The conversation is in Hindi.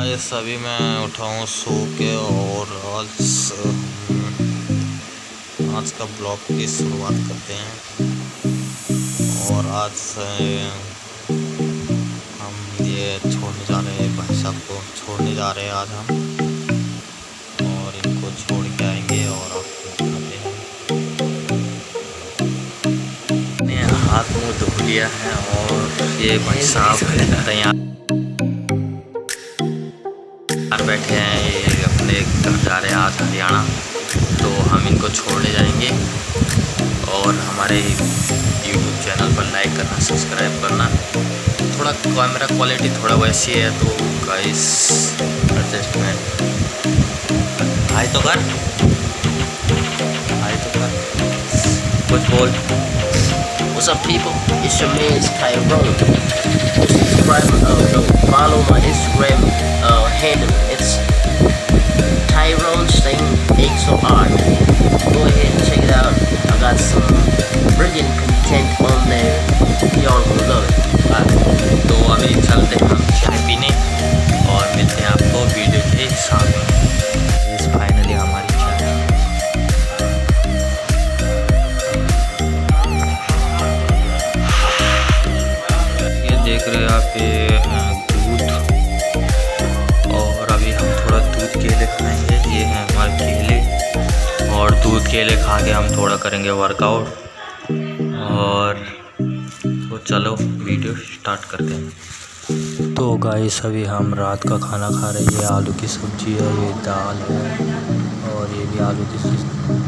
गाइस अभी मैं उठा हूँ सो के और आज का ब्लॉग की शुरुआत करते हैं। और आज से हम ये छोड़ने जा रहे हैं, भाई साहब को छोड़ने जा रहे हैं आज हम, और इनको छोड़ के आएंगे और आपको दिखाते हैं। हाथ मुँह धो लिया है और ये भाई साहब तैयार बैठे हैं। ये अपने घर जा रहे हैं आज हरियाणा, तो हम इनको छोड़ने जाएंगे। और हमारे YouTube चैनल पर लाइक करना, सब्सक्राइब करना। थोड़ा कैमरा क्वालिटी थोड़ा वैसी है, तो गाइस एडजस्टमेंट। हाय तो कर, हाय तो कर, कुछ बोल। What's up, people? It's your man's Tyrone. Follow my Instagram handle. It's Tyrone Stain XOR. Go ahead and check it out. I got some brilliant content on there. Y'all gonna love it. तो अभी चलते हैं हम चाय पीने और मिलते हैं आपको वीडियो के साथ में। फाइनली हमारी चाय देख रहे हैं आप, ये दूध। और अभी हम थोड़ा दूध केले खाएंगे। ये हैं हमारे केले, और दूध केले खा के हम थोड़ा करेंगे वर्कआउट। और तो चलो वीडियो स्टार्ट करते हैं। तो गाइस अभी हम रात का खाना खा रहे हैं। ये आलू की सब्ज़ी है, ये दाल है, और ये भी आलू की सब्ज़ी।